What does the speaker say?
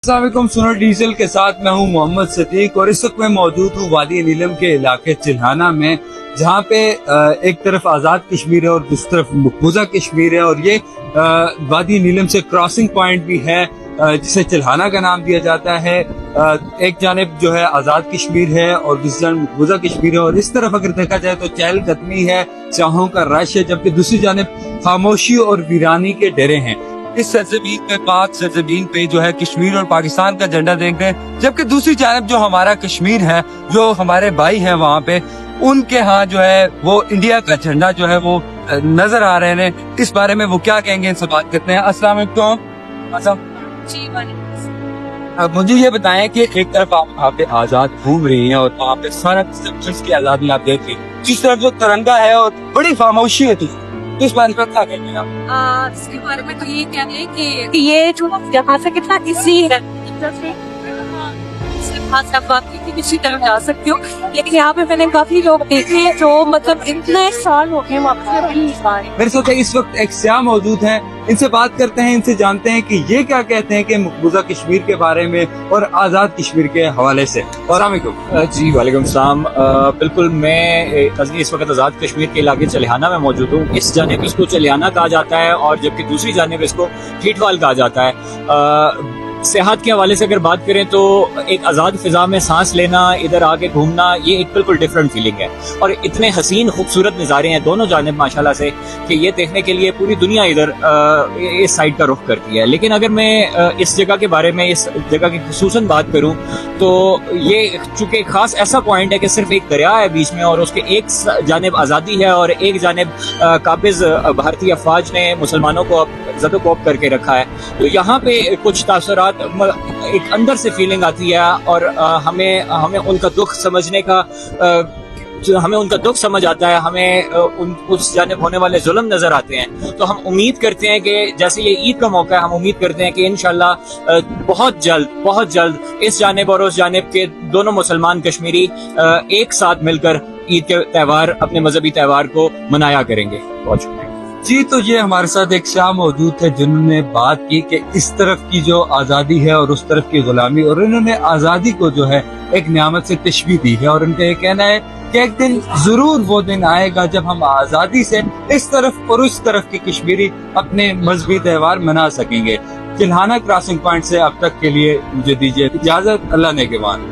अस्सलाम वालेकुम, सुनो डीजल के साथ मैं हूं मोहम्मद सदीक और इस वक्त मैं मौजूद हूं वादी नीलम के इलाके चिल्हाना में, जहां पे एक तरफ आज़ाद कश्मीर है और दूसरी तरफ मकबूजा कश्मीर है। और ये वादी नीलम से क्रॉसिंग पॉइंट भी है जिसे चिल्हाना का नाम दिया जाता है। एक जानिब जो है आज़ाद कश्मीर है और दूसरी जानिब मकबूजा कश्मीर है। और इस तरफ अगर देखा जाए तो चहलकदमी है, चाहों का रश है, जबकि दूसरी जानिब खामोशी और वीरानी के डेरे हैं। इस सरजमीन पे, पाक सरजमीन पे जो है कश्मीर और पाकिस्तान का झंडा देख रहे हैं, जबकि दूसरी जानब जो हमारा कश्मीर है, जो हमारे भाई हैं वहाँ पे, उनके यहाँ जो है वो इंडिया का झंडा जो है वो नजर आ रहे हैं। इस बारे में वो क्या कहेंगे, इनसे बात करते हैं। अस्सलाम वालेकुम। अब मुझे ये बताएं कि एक तरफ आप वहाँ पे आजाद घूम रही हैं और वहाँ पे सारा चीज की आजादी आप देख रही हैं, जिस तरफ जो तिरंगा है और बड़ी खामोशी है, तो इस बारे में क्या कहेंगे आप? इसके बारे में तो ये कहते हैं कि ये जो यहाँ से कितना इजी है, आप बात की किसी तरह जा सकती हो, लेकिन यहाँ पे मैंने काफी लोग देखे हैं जो मतलब इतने साल हो गए मेरे साथ इस वक्त एक स्याह मौजूद हैं, इनसे बात करते हैं, इनसे जानते हैं कि ये क्या कहते हैं कि मकबूजा कश्मीर के बारे में और आज़ाद कश्मीर के हवाले से। और जी वालेकुम सलाम। बिल्कुल, मैं इस वक्त आज़ाद कश्मीर के इलाके चलिहाना में मौजूद हूँ। इस जानिब इसको चलिहाना कहा जाता है और जबकि दूसरी जानिब इसको ठीठवाल कहा जाता है। सेहत के हवाले से अगर बात करें तो एक आज़ाद फिजा में सांस लेना, इधर आके घूमना, ये एक बिल्कुल डिफरेंट फीलिंग है। और इतने हसीन खूबसूरत नज़ारे हैं दोनों जानिब माशाल्लाह से कि ये देखने के लिए पूरी दुनिया इधर इस साइड का रुख करती है। लेकिन अगर मैं इस जगह के बारे में, इस जगह की खुसूसन बात करूं तो ये चूंकि एक खास ऐसा पॉइंट है कि सिर्फ एक दरिया है बीच में और उसके एक जानिब आज़ादी है और एक जानिब काबिज भारतीय अफवाज ने मुसलमानों को ज़दोकोब करके रखा है। तो यहाँ पे कुछ तासुरात, एक अंदर से फीलिंग आती है और हमें उनका दुख समझने का, हमें उनका दुख समझ आता है, हमें उस जानिब होने वाले जुल्म नजर आते हैं। तो हम उम्मीद करते हैं कि जैसे ये ईद का मौका है, हम उम्मीद करते हैं कि इंशाल्लाह बहुत जल्द इस जानिब और उस जानिब के दोनों मुसलमान कश्मीरी एक साथ मिलकर ईद के त्यौहार, अपने मजहबी त्यौहार को मनाया करेंगे। बहुत शुक्रिया जी। तो ये हमारे साथ एक शाह मौजूद थे जिन्होंने बात की कि इस तरफ की जो आज़ादी है और उस तरफ की गुलामी, और इन्होंने आज़ादी को जो है एक नियामत से तशबीह दी है। और उनका ये कहना है कि एक दिन जरूर वो दिन आएगा जब हम आज़ादी से इस तरफ और उस तरफ की कश्मीरी अपने मजहबी त्यौहार मना सकेंगे। चिल्हाना क्रॉसिंग पॉइंट से अब तक के लिए मुझे दीजिए इजाजत। अल्लाह नेगहबान।